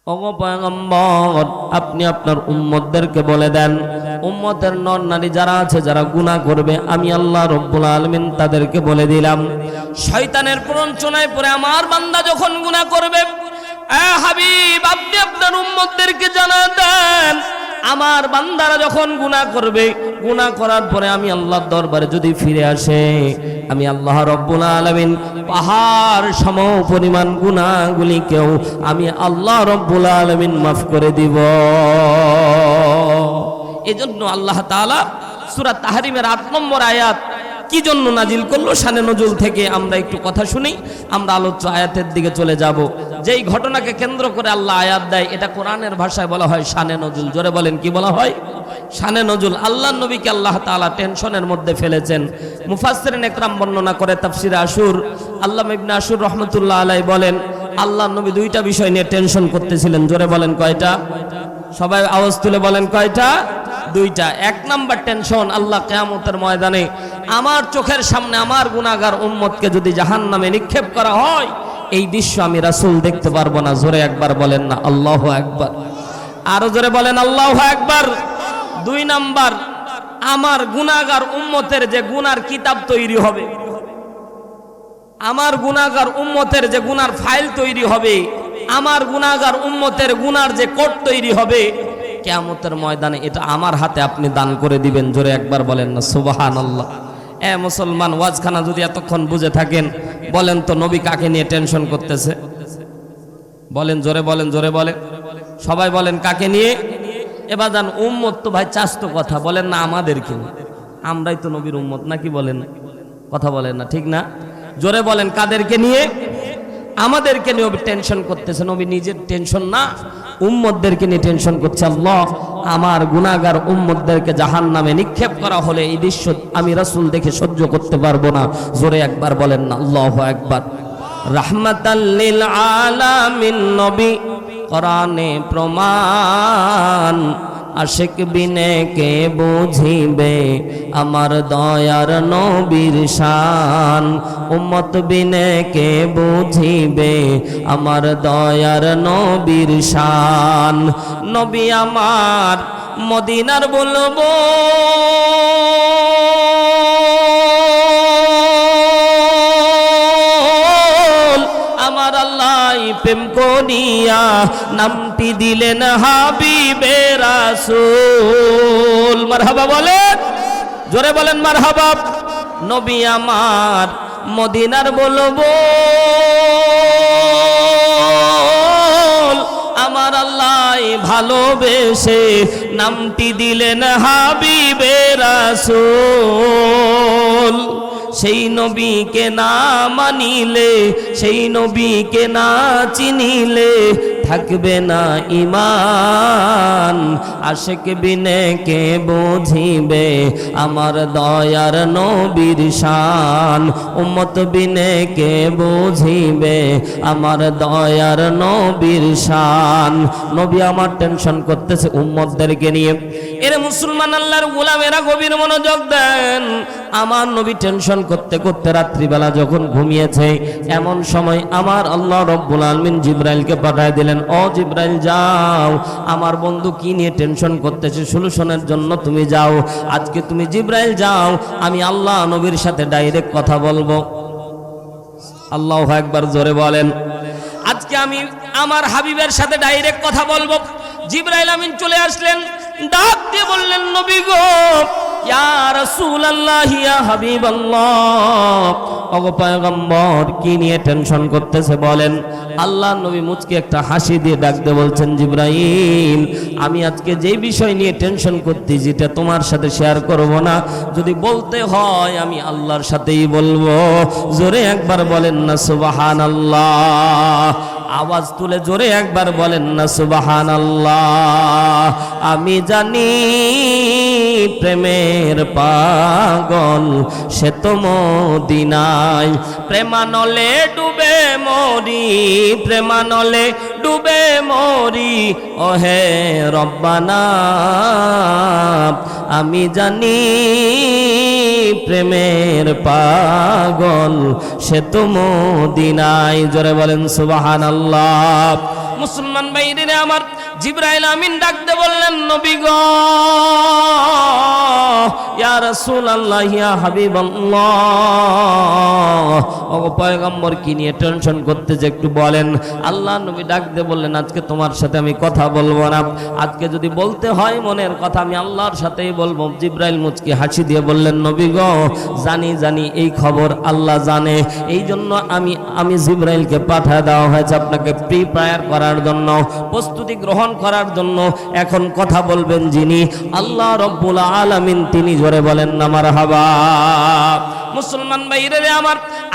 ওগো পয়গম্বর, আপনি আপনার উম্মতদেরকে বলে দেন, উম্মতের নর নারী যারা আছে যারা গুনাহ করবে, আমি আল্লাহ রব্বুল আলামিন তাদেরকে বলে দিলাম, শয়তানের প্ররোচনায় পড়ে আমার বান্দা যখন গুনাহ করবে, হাবিব আপনি আপনার উম্মতদেরকে জানা দেন, আমার বান্দারা যখন গুনাহ করবে, গুনাহ করার পরে আমি আল্লাহর দরবারে যদি ফিরে আসে, আমি আল্লাহ রব্বুল আলামিন পাহাড় সম পরিমাণ গুনাহগুলিকেও আমি আল্লাহ রব্বুল আলামিন মাফ করে দিব। এজন্য আল্লাহ তাআলা সূরা তাহরিমের ৮ নম্বর আয়াত কি জন্য নাজিল করলো, শানে নজুল থেকে আমরা একটু কথা শুনি, আমরা আলোচ্য আয়াতের দিকে চলে যাব। যেই ঘটনাকে কেন্দ্র করে আল্লাহ আয়াত দেয়, এটা কোরআনের ভাষায় বলা হয় শানে নজুল। জোরে বলেন, কি বলা হয়? শানে নজুল। আল্লাহর নবীকে আল্লাহ তাআলা টেনশনের মধ্যে ফেলেছেন। মুফাসসিরিন ইকরাম বর্ণনা করে তাফসীরে আশুর, আল্লামা ইবনে আশুর রাহমাতুল্লাহ আলাইহি বলেন, আল্লাহর নবী দুইটা বিষয় নিয়ে টেনশন করতেছিলেন। জোরে বলেন, কয়টা? সবাই আওয়াজ তুলে বলেন, কয়টা? দুইটা। এক নাম্বার টেনশন, আল্লাহ কিয়ামতের ময়দানে আমার চোখের সামনে আমার গুনাহগার উম্মতকে যদি জাহান্নামে নিক্ষেপ করা হয়, এই দৃশ্য আমি রাসূল দেখতে পারবো না। জোরে একবার বলেন না আল্লাহু আকবার। আরো জোরে বলেন আল্লাহু আকবার। দুই নাম্বার, আমার গুনাহগার উম্মতের যে গুনার কিতাব তৈরি হবে, আমার গুনাহগার উম্মতের যে গুনার ফাইল তৈরি হবে, আমার গুনাহগার উম্মতের গুনার যে কোড তৈরি হবে, কিয়ামতের ময়দানে এটা আমার হাতে আপনি দান করে দিবেন। জোরে একবার বলেন না সুবহানাল্লাহ। মুসলমান, ওয়াজখানা যদি এতক্ষণ বুঝে থাকেন, বলেন তো নবী কাকে নিয়ে টেনশন করতেছে? বলেন, জোরে বলেন, জোরে বলেন, সবাই বলেন কাকে নিয়ে? এবার যান, উম্মত তো ভাই চাস্ত কথা, বলেন না আমাদেরকে, আমরাই তো নবীর উম্মত নাকি? বলেন, কথা বলেন না, ঠিক না? জোরে বলেন, কাদেরকে নিয়ে? আমাদেরকে নিয়ে টেনশন করতেছে। নবী নিজের টেনশন না, উম্মতদেরকে নিয়ে টেনশন করছে। আল্লাহ আমার গুনাহগার উম্মতদেরকে জাহান্নামে নিক্ষেপ করা হলে এই দৃশ্য আমি রাসূল দেখে সহ্য করতে পারবো না। জোরে একবার বলেন না আল্লাহু আকবার। রাহমাতাল লিল আলামিন নবী, কোরআনে প্রমাণ, আশিক বিনে কে বুঝিবে আমার দয়ার নবীর শান, উম্মত বিনে কে বুঝিবে আমার দয়ার নবীর শান। নবী আমার মদিনার বলবো, আমার আল্লাহ প্রেম করিয়া নামটি দিলেন হাবিবে রাসূল। মারহাবা বলেন, জোরে বলেন মারহাবা। নবী আমার মদিনার বলবো, আমার আল্লাহ ভালোবেসে নামটি দিলেন হাবিবে রাসূল। সেই নবীকে না মানিলে, সেই নবীকে না চিনিলে থাকবে না ঈমান, আশিক বিনে কে বুঝিবে আমার দয়ার নবীর শান, উম্মত বিনে কে বুঝিবে আমার দয়ার নবীর শান। নবী আমার টেনশন করতেছে উম্মতদেরকে নিয়ে। এর মুসলমান আল্লাহর গোলামেরা গভীর মনোযোগ দেন। আমার নবী টেনশন করতে করতে রাত্রিবেলা যখন ঘুমিয়েছে, এমন সময় আমার আল্লাহ রব্বুল আলামিন জিবরাইলকে পাঠিয়ে দিলেন, ও জিবরাইল যাও, আমার বন্ধু কি নিয়ে টেনশন করতেছে সলিউশনের জন্য তুমি যাও। আজকে তুমি জিবরাইল যাও, আমি আল্লাহ নবীর সাথে ডাইরেক্ট কথা বলবো। আল্লাহু আকবার, জোরে বলেন। আজকে আমি আমার হাবিবের সাথে ডাইরেক্ট কথা বলবো। জিবরাইল আমিন চলে আসলেন, ডাক দিয়ে বললেন, নবী গো, ইয়া রাসূলুল্লাহ, ইয়া হাবিবাল্লাহ, ওগো পয়গম্বর কি নিয়ে টেনশন করতেছে বলেন। আল্লাহ নবী মুচকে একটা হাসি দিয়ে ডাক দিয়ে বলছেন, জিবরাইল আমি আজকে যে বিষয় নিয়ে টেনশন করতে, যেটা তোমার সাথে শেয়ার করব না, যদি বলতে হয় আমি আল্লাহর সাথেই বলবো। জোরে একবার বলেন না সুবহানাল্লাহ। আওয়াজ তুলে জোরে একবার বলেন না সুবহানাল্লাহ। আমি জানি প্রেমের পাগল সে তো মদিনায়, প্রেমানলে ডুবে মরি, প্রেমানলে ডুবে মরি, ওহে রব্বানা আমি জানি প্রেমের পাগল সে তো মদিনায়। জোরে বলেন সুবহানাল্লাহ। মুসলমান ভাইরে আমার, জিবরাইল আমিন ডাকতে বললেন, নবী গো, ইয়া রাসূলুল্লাহ, ইয়া হাবিবাল্লাহ, ও পয়গম্বর কি নিয়ে টেনশন করতেছে একটু বলেন। আল্লাহ নবী ডাকতে বললেন, আজকে তোমার সাথে আমি কথা বলবো না, আজকে যদি বলতে হয় মনের কথা আমি আল্লাহর সাথেই বলবো। জিবরাইল মুচকি হাসি দিয়ে বললেন, নবী গো, জানি এই খবর আল্লাহ জানে, এই জন্য আমি জিবরাইলকে পাঠিয়ে দেওয়া হয়েছে আপনাকে প্রিপেয়ার করার জন্য, প্রস্তুতি গ্রহণ করার জন্য। এখন কথা বলবেন যিনি, আল্লাহ রব্বুল আলামিন, তিনি জোরে বলেন না মারহাবা। মুসলমান ভাইরে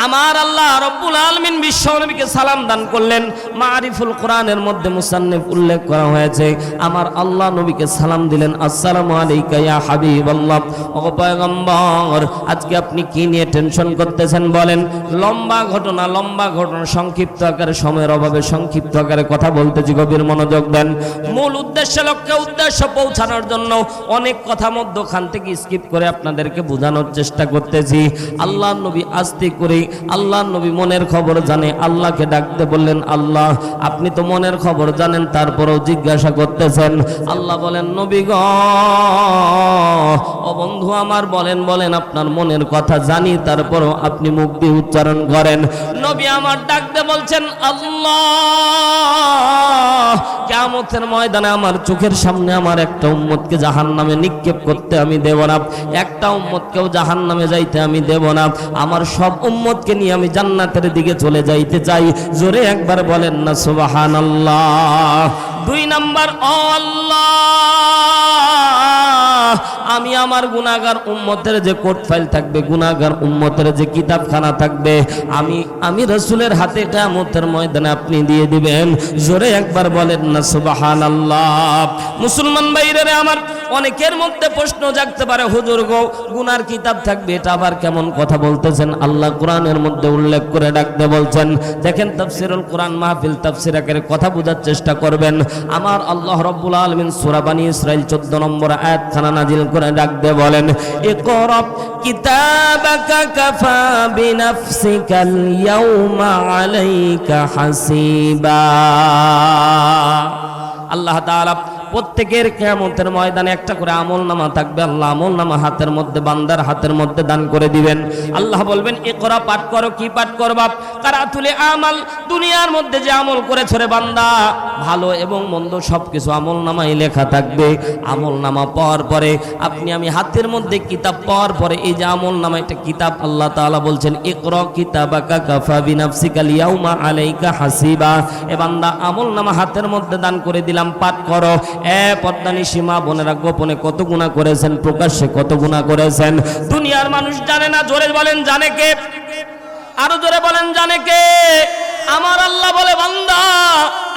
আমার আল্লাহ রব্বুল আলামিন বিশ্ব নবীকে সালাম দান করলেন। মারিফুল কোরআনের মধ্যে মুসান্নিফ উল্লেখ করা হয়েছে, আমার আল্লাহ নবীকে সালাম দিলেন, আসসালামু আলাইকা ইয়া হাবিবাল্লাহ, ও পয়গম্বর, আজকে আপনি কি নিয়ে টেনশন করতেছেন বলেন। লম্বা ঘটনা সংক্ষিপ্ত আকারে, সময়ের অভাবে সংক্ষিপ্ত আকারে কথা বলতেছি, গভীর মনোযোগ দেন। মূল লক্ষ্যে উদ্দেশ্য পৌঁছানোর জন্য অনেক কথা মধ্যখান থেকে স্কিপ করে আপনাদেরকে বোঝানোর চেষ্টা করতেছি। আল্লাহ নবী আস্তে করে, আল্লাহ নবী মনের খবর জানে, আল্লাহকে ডাকতে বললেন, আল্লাহ আপনি তো মনের খবর জানেন, তারপরেও জিজ্ঞাসা করতেছেন। আল্লাহ বলেন, নবী গো, ও বন্ধু আমার, বলেন আপনার মনের কথা জানি, তারপরেও আপনি মুখ দিয়ে উচ্চারণ করেন। নবী আমার ডাকতে বলছেন, আল্লাহ কিয়ামতের ময়দানে আমার চোখের সামনে আমার একটা উম্মতকে জাহান্নামে নিক্ষেপ করতে আমি দেব না, একটা উম্মতকেও জাহান্নামে যাইতে আমি দেব না, আমার সব উম্মতকে নিয়ে আমি জান্নাতের দিকে চলে যাইতে চাই। জোরে একবার বলেন না সুবহানাল্লাহ। 2 নাম্বার, ও আল্লাহ, আমি আমার গুনাহগার উম্মতের যে কোড ফাইল থাকবে, গুনাহগার উম্মতের যে কিতাবখানা থাকবে, আমি রাসূলের হাতে কিয়ামতের ময়দানে আপনি দিয়ে দিবেন। জোরে একবার বলেন না সুবহানাল্লাহ। মুসলমান ভাইরা আমার, অনেকের মধ্যে প্রশ্ন জাগতে পারে, হুজুর গো, গুনার কিতাব থাকবে, এটা আবার কেমন কথা বলতেছেন? আল্লাহ কোরআনের মধ্যে উল্লেখ করে ডাকতে বলছেন। দেখেন তাফসীরুল কোরআন মাহফিল তাফসীর আকারে কথা বোঝার চেষ্টা করবেন। আমার আল্লাহ রাব্বুল আলামিন সূরা বানী ইসরাইল 14 নম্বর আয়াতখানা নাজিল করে ডাকতে বলেন, ইকরা কিতাবাকা কাফা বিনাফসিকাল ইয়াউমা আলাইকা হাসিবা। আল্লাহ তাআলা প্রত্যেকের কিয়ামতের ময়দানে একটা করে আমলনামা থাকবে। আল্লাহ আমলনামা হাতের মধ্যে, বান্দার হাতের মধ্যে দান করে দিবেন। আল্লাহ বলবেন, ইকরা, পাঠ করো। কি পাঠ করবা? কারাতুল আমাল, দুনিয়ার মধ্যে যে আমল করেছ রে বান্দা, ভালো এবং মন্দ সবকিছু আমলনামায় লেখা থাকবে। আমলনামা পাওয়ার পরে আমি হাতের মধ্যে কিতাব পাওয়ার পরে, এই যে আমলনামা, এটা কিতাব, আল্লাহ তাআলা বলছেন, ইকরা কিতাবাকা কাফা বিনাফসিকাল ইয়াউমা আলাইকা হাসিবা। এ বান্দা, আমলনামা হাতের মধ্যে দান করে দিলাম, পাঠ করো। পদ্মানি সীমা বোনেরা, গোপনে কত গুনাহ করেছেন, প্রকাশ্যে কত গুনাহ করেছেন, দুনিয়ার মানুষ জানে না। জোরে বলেন জানে কে? আরো জোরে বলেন জানে কে? আমার আল্লাহ বলে, বান্দা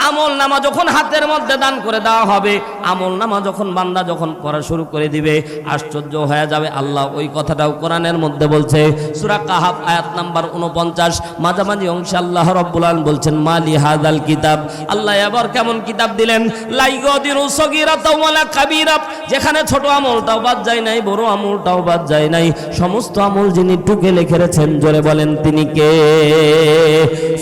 আমল নামা যখন হাতের মধ্যে দান করে দেওয়া হবে, আমল নামা যখন বান্দা যখন পড়া শুরু করে দিবে, আশ্চর্য হয়ে যাবে। আল্লাহ ওই কথাটাও কোরআনের মধ্যে বলছে, সূরা কাহাফ আয়াত নাম্বার 49 মাঝামাঝি অংশে আল্লাহ রাব্বুল আলামিন বলছেন, মালি হাযাল কিতাব। আল্লাহ এবার কেমন কিতাব দিলেন? লা ইগাদিরু সগীরাতাও ওয়ালা কাবীরা, যেখানে ছোট আমলটাও বাদ যায় নাই, বড় আমলটাও বাদ যায় নাই, সমস্ত আমল যিনি টুকে লিখে রেখেছেন, জোরে বলেন তিনি কে?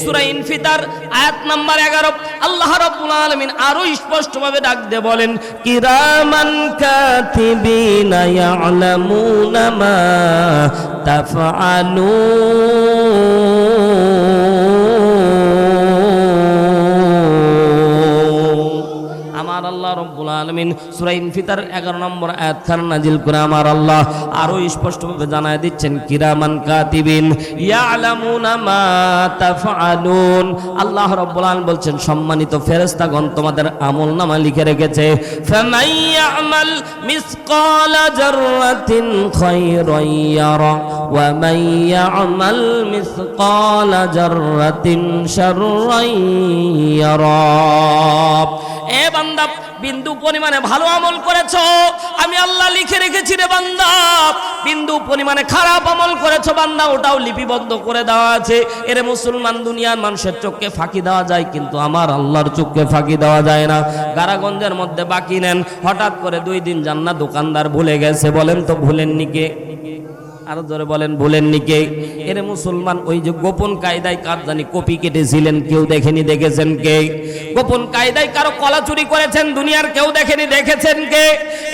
সূরা ইনফিতার আয়াত নাম্বার 11 আল্লাহ রাব্বুল আলামিন আরো স্পষ্টভাবে ডাক দিয়ে বলেন, কিরামান কাতিবিনা ইয়ালামুনা মা তাফআলুন। আমার আল্লাহ রাব্বুল আলামিন সূরা ইনফিতার 11 নম্বর আয়াতখানা নাজিল করে আমার আল্লাহ আরো স্পষ্টভাবে জানায় দিচ্ছেন, কিরামান কাতিবিন ইয়ালামুনা মা তাফআলুন। আল্লাহ রাব্বুল আলামিন বলছেন, সম্মানিত ফেরেশতাগণ তোমাদের আমলনামা লিখে রেখেছে। ফামান ইয়ামাল মিসকালা যাররাতিন খায়রান ইয়ারা ওয়া মান ইয়ামাল মিসকালা যাররাতিন শাররান ইয়ারা। এ বান্দা, বিন্দু পরিমাণে ভালো আমল করেছো, আমি আল্লাহ লিখে রেখেছি রে বান্দা। বিন্দু পরিমাণে খারাপ আমল করেছো বান্দা, ওটাও লিপিবদ্ধ করে দেওয়া আছে। এর মুসলমান, দুনিয়ার মানুষের চোখে ফাঁকি দেওয়া যায়, কিন্তু আমার আল্লাহর চোখে ফাঁকি দেওয়া যায় না। গারাগঞ্জের মধ্যে বাকি নেন, হঠাৎ করে 2 দিন জান্নাত দোকানদার ভুলে গেছে। বলেন তো ভুলেননি কে? আরো জোরে বলেন ভুলেননি কে? এরে মুসলমান, ওই যে গোপন কায়দায় কার জানি কপি কেটেছিলেন, কেউ দেখেনি, দেখেছেন কে? গোপন কায়দায় কারো কলা চুরি করেছেন, দুনিয়ার কেউ দেখেনি, দেখেছেন কে?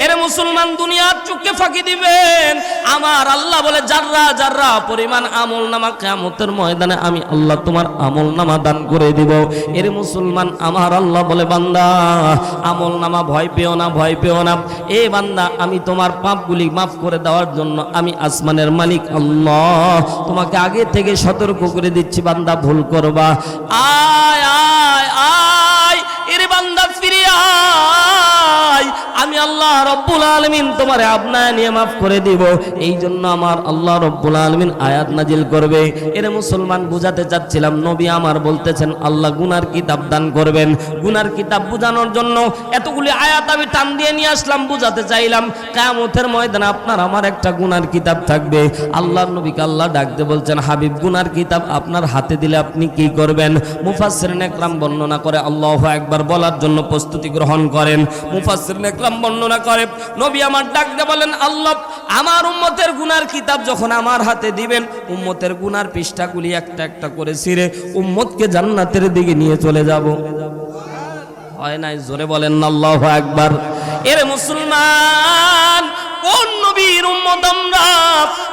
এরে মুসলমান, দুনিয়ার চোখে ফাঁকি দিবেন। আমার আল্লাহ বলে জাররা জাররা পরিমাণ আমল নামা কিয়ামতের ময়দানে আমি আল্লাহ তোমার আমল নামা দান করে দিব। এরে মুসলমান, আমার আল্লাহ বলে বান্দা আমল নামা ভয় পেও না, ভয় পেও না। এ বান্দা, আমি তোমার পাপগুলি মাফ করে দেওয়ার জন্য আমি আসমানের মালিক আল্লাহ তোমাকে আগে থেকে সতর্ক করে দিচ্ছি, বান্দা ভুল করবা। আয় আয় আয়, এরে বান্দা ফিরে আয়, আমি আল্লাহ রব্বুল আলামিন তোমারে আপনায় নিয়ে মাফ করে দিব। এই জন্য আমার আল্লাহ রব্বুল আলামিন আয়াত নাজিল করবে। এরে মুসলমান, বুঝাতে চাচ্ছিলাম, নবী আমার বলতেছেন আল্লাহ গুনার কিতাব দান করবেন। গুনার কিতাব বুঝানোর জন্য এতগুলি আয়াত আমি টান দিয়ে নিয়ে আসলাম, বুঝাতে চাইলাম কিয়ামতের ময়দানে আপনার আমার একটা গুনার কিতাব থাকবে। আল্লাহর নবীকে আল্লাহ ডাকতে বলছেন, হাবিব গুনার কিতাব আপনার হাতে দিলে আপনি কি করবেন? মুফাসসিরিন একরাম বর্ণনা করে আল্লাহু আকবার বলার জন্য প্রস্তুতি গ্রহণ করেন। মুফাসসিরিন একরাম বর্ণনা করে নবী আমার ডাকতে বলেন, আল্লাহ আমার উম্মতের গুনার কিতাব যখন আমার হাতে দিবেন, উম্মতের গুনার পৃষ্ঠাগুলি একটা একটা করে ছিঁড়ে উম্মতকে জান্নাতের দিকে নিয়ে চলে যাব। হয় নাই? জোরে বলেন আল্লাহু আকবার। এর মুসলমান, কোন নবীর উম্মত আমরা?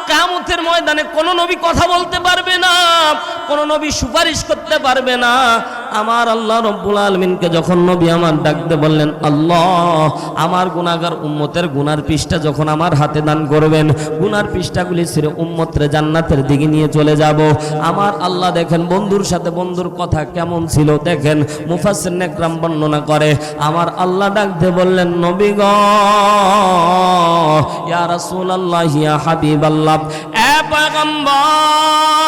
কিয়ামতের ময়দানে কোন নবী কথা বলতে পারবে না, কোন নবী সুপারিশ করতে পারবে না। আমার আল্লাহ রব্বুল আলামিনকে যখন নবী আমার ডাকতে বললেন, আল্লাহ আমার গুনাহগার উম্মতের গুনার পৃষ্ঠা যখন আমার হাতে দান করবেন, গুনার পৃষ্ঠাগুলি ছেড়ে উম্মতরে জান্নাতের দিকে নিয়ে চলে যাব। আমার আল্লাহ দেখেন বন্ধুর সাথে বন্ধুর কথা কেমন ছিল দেখেন। মুফাসসিরিন একরাম বর্ণনা করে আমার আল্লাহ ডাকতে বললেন, নবী গো, ইয়া রাসূলুল্লাহ, ইয়া হাবিবাল্লাহ, এ পয়গম্বর,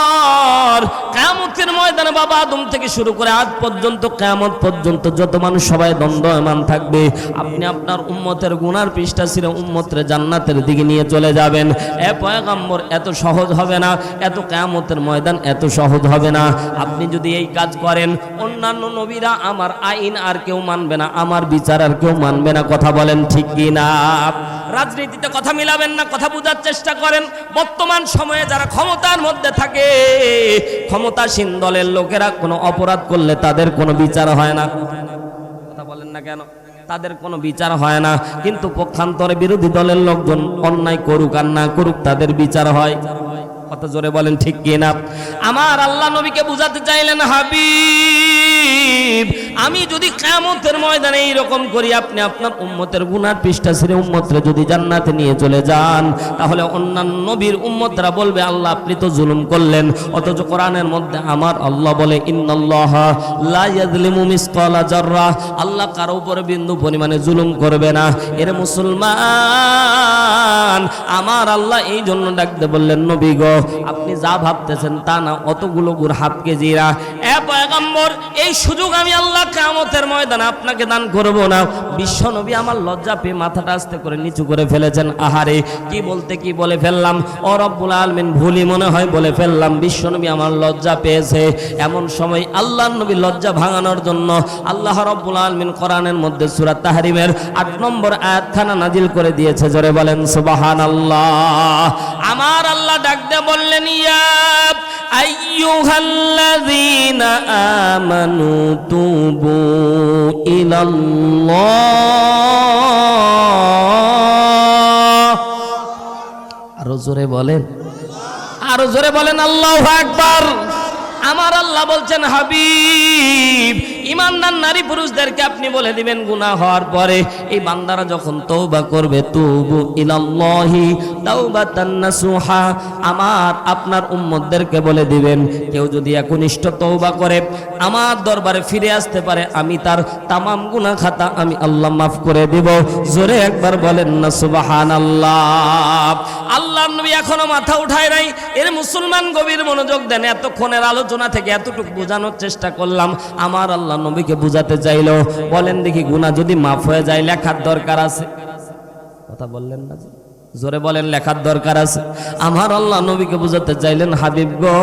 কিয়ামতের ময়দানে বাবা আদম থেকে শুরু করে আজ পর্যন্ত কিয়ামত পর্যন্ত যত মানুষ সবাই দণ্ডায়মান থাকবে, আপনি আপনার উম্মতের গুনার পৃষ্ঠা ছিঁড়ে উম্মতরে জান্নাতের দিকে নিয়ে চলে যাবেন। এ পয়গম্বর, এত সহজ হবে না, এত কিয়ামতের ময়দান এত সহজ হবে না। আপনি যদি এই কাজ করেন, অন্যান্য নবীরা আমার আইন আর কেউ মানবে না, আমার বিচার আর কেউ মানবে না। কথা বলেন ঠিক কি না? রাজনীতিতে কথা মিলাবেন না, কথা বোঝার চেষ্টা করেন। বর্তমান সময়ে যারা ক্ষমতার মধ্যে থাকে, ক্ষমতাসীন দলের লোকেরা কোনো অপরাধ করলে তাদের কোনো বিচার হয় না। কথা বলেন না কেন? তাদের কোনো বিচার হয় না, কিন্তু পক্ষান্তরে বিরোধী দলের লোকজন অন্যায় করুক আর না করুক, তাদের বিচার হয়। কত জোরে বলেন ঠিক কি না? আমার আল্লাহ নবীকে বুঝাতে চাইলেন, হাবিব, আমি যদি কিয়ামতের ময়দানে এইরকম করি, আপনি আপনার উম্মতের গুনার পৃষ্ঠা ছিঁড়ে উম্মতরে যদি জান্নাতে নিয়ে চলে যান, তাহলে অন্যান্য নবীর উম্মতরা বলবে, আল্লাহ আপনি তো জুলুম করলেন। অথচ কোরআনের মধ্যে আমার আল্লাহ বলে, ইন্নাল্লাহা লা ইয়াযলিমু মিসকালা যাররা, আল্লাহ কারো উপরে বিন্দু পরিমাণে জুলুম করবে না। এর মুসলমান, আমার আল্লাহ এই জন্য ডাকতে বললেন, নবী গো, আপনি যা ভাবতেছেন তা না, অতগুলো গুড় হাফ কেজিরা। এ পয়গম্বর, এই সুযোগ আমি আল্লাহ কিয়ামতের ময়দানে আপনাকে দান করব না। বিশ্ব নবী আমার লজ্জা পেয়ে মাথাটা আস্তে করে নিচু করে ফেলেছেন। আহারে, কি বলতে কি বলে ফেললাম, ও রব্বুল আলামিন, ভুলই মনে হয় বলে ফেললাম। বিশ্ব নবী আমার লজ্জা পেয়েছে। এমন সময় আল্লাহর নবী লজ্জা ভাঙানোর জন্য আল্লাহ রব্বুল আলামিন কোরআনের মধ্যে সূরা তাহরিমের ৮ নম্বর আয়াতখানা নাজিল করে দিয়েছে। জোরে বলেন সুবহানাল্লাহ। আমার আল্লাহ ডাকতে বললেন, ইয়া আইয়ুহাল্লাযীনা আমানু তুবু ইলাল্লাহ। আরো জোরে বলেন, আরো জোরে বলেন আল্লাহু আকবার। আমার আল্লাহ বলছেন, হাবিব, ইমানদার নারী পুরুষদেরকে আপনি বলে দিবেন, গুনাহ হওয়ার পরে এই বান্দারা যখন তওবা করবে, তুবু ইলাল্লাহি তাওবাতান নাসুহা, আমার আপনার উম্মতদেরকে বলে দিবেন, কেউ যদি একনিষ্ঠ তওবা করে আমার দরবারে ফিরে আসতে পারে, আমি তার তামাম গুনাহ খাতা আমি আল্লাহ মাফ করে দেব। জোরে একবার বলেন না সুবহানাল্লাহ। আল্লাহর নবী এখনো মাথা উঠায় নাই। এর মুসলমান, গভীর মনোযোগ দেন। এতক্ষণের আলোচনা থেকে এতটুকু বোঝানোর চেষ্টা করলাম। আমার আল্লাহ নবীকে বুঝাতে চাইলো, বলেন দেখি, গুনাহ যদি মাফ হয়ে যায় লেখার দরকার আছে? কথা বললেন না? জোরে বলেন, লেখার দরকার আছে। আমার আল্লাহ নবীকে বুঝাতে চাইলেন, হাবিব গো,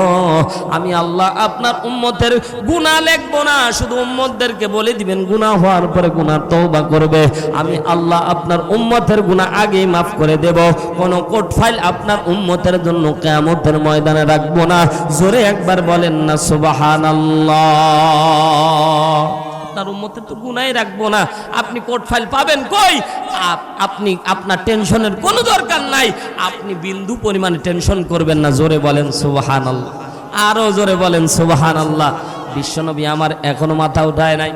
আমি আল্লাহ আপনার উম্মতের গুনাহ লিখবো না, শুধু উম্মতদেরকে বলে দিবেন গুনাহ হওয়ার পরে গুনাহ তওবা করবে। আমি আল্লাহ আপনার উম্মতের গুনাহ আগেই মাফ করে দেব। কোনো কোর্ট ফাইল আপনার উম্মতের জন্য কিয়ামতের ময়দানে রাখবো না। জোরে একবার বলেন না সুবহানাল্লাহ। আপনার উম্মতের তো গুনাহই রাখবো না, আপনি কোর্ট ফাইল পাবেন কই? আপনি আপনার টেনশনের কোনো দরকার নাই, আপনি বিন্দু পরিমাণে টেনশন করবেন না। জোরে বলেন সুবহানাল্লাহ, আরো জোরে বলেন সুবহানাল্লাহ। বিশ্বনবী আমার এখনো মাথা উঠায় নাই।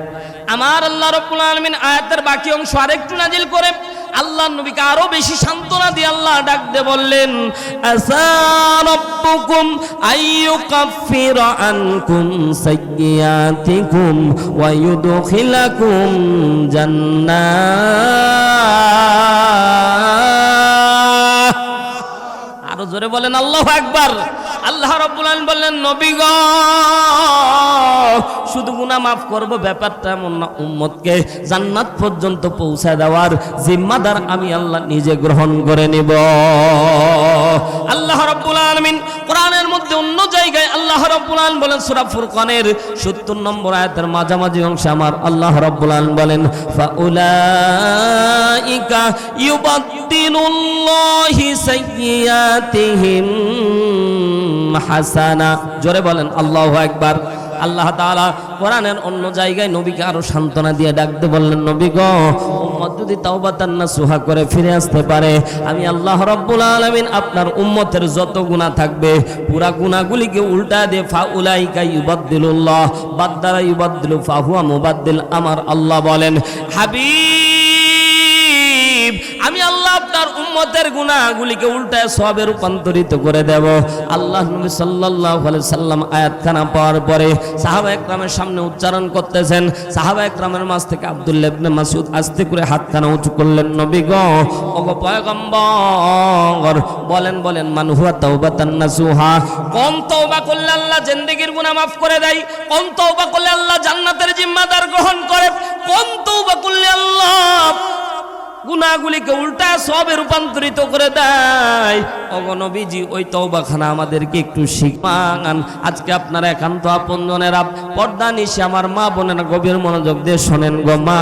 আমার আল্লাহ রাব্বুল আলামিন আয়াতের বাকি অংশ আরেকটু নাজিল করে আল্লাহ নবীকে আরো বেশি সান্ত্বনা দিয়ে আল্লাহ ডাক দিয়ে বললেন, আসা রাব্বুকুম আইয়ুকাফিরা আনকুম সাইয়্যাতিকুম ওয়া ইউদখিলাকুম জান্নাত। আরো জোরে বলেন আল্লাহু আকবার। আল্লাহ রাব্বুল আলামিন বললেন, নবী গো, শুধু গুনাহ মাফ করব ব্যাপারটা এমন না, উম্মতকে জান্নাত পর্যন্ত পৌঁছায় দেওয়ার জিম্মাদার আমি আল্লাহ নিজে গ্রহণ করে নেব। আল্লাহ রাব্বুল আলামিন কোরআনের মধ্যে অন্য জায়গায় আল্লাহ রাব্বুল আলামিন বলেন, সূরা ফুরকানের ৭০ নম্বর আয়াতের মাঝামাঝি অংশে আমার আল্লাহ রাব্বুল আলামিন বলেন, ফাউলাইকা ইউবাদদিলুল্লাহি সাইয়্যাতিহিম হাসানা। জোরে বলেন আল্লাহু আকবার। আল্লাহ তাআলা কোরআনের অন্য জায়গায় নবীকে আরো সান্ত্বনা দিয়ে ডাকতে বললেন, নবী গো, উম্মত যদি তাওবাতান নাসুহা করে ফিরে আসতে পারে, আমি আল্লাহ রাব্বুল আলামিন আপনার উম্মতের যত গুনাহ থাকবে পুরা গুনাহগুলিকে উল্টা দিয়ে ফাউলাইকা ইউবাদদিলুল্লাহ বাদদারা ইউবাদদিলু ফাহুয়া মুবাদদিল। আমার আল্লাহ বলেন, হাবিব, আমি আল্লাহ আপনার উম্মতের গুনাহগুলিকে উল্টায় সওয়াবে রূপান্তরিত করে দেব। আল্লাহ নবী সাল্লাল্লাহু আলাইহি সাল্লাম আয়াতখানা পাওয়ার পরে সাহাবা একরামের সামনে উচ্চারণ করতেছেন। সাহাবা একরামের মাঝ থেকে আব্দুল্লাহ ইবনে মাসউদ আস্তে করে হাতখানা উঁচু করলেন, নবী গো, ওগো পয়গম্বর, বলেন মান হুয়া তাওবাতান নাসুহা, কোন তওবা করলে আল্লাহ জিন্দেগীর গুনাহ মাফ করে দেয়? কোন তওবা করলে আল্লাহ জান্নাতের জিম্মাদার গ্রহণ করে? কোন তওবা করলে আল্লাহ গুনাহগুলিকে উল্টা সওয়াবে রূপান্তরিত করে দেয়? ওগো নবীজি, ওই তওবাখানা আমাদেরকে একটু শিখান। আজকে আপনারা একান্ত আপনজনেরা পর্দা নিশে আমার মা বোনেরা গভীর মনোযোগ দিয়ে শোনেন গো মা।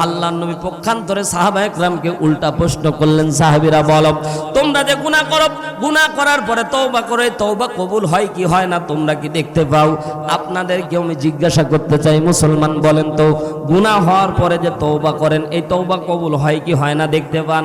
আল্লাহর নবী পক্ষান্তরে সাহাবা একরামকে উল্টা প্রশ্ন করলেন, সাহাবীরা বলো, তোমরা যে গুনাহ করো, গুনাহ করার পরে তওবা করে তওবা কবুল হয় কি হয় না তোমরা কি দেখতে পাও? আপনাদেরকে আমি জিজ্ঞাসা করতে চাই, মুসলমান বলেন তো, গুনাহ হওয়ার পরে যে তওবা করেন, এই তওবা কবুল হয় কি হয় না দেখতে পান?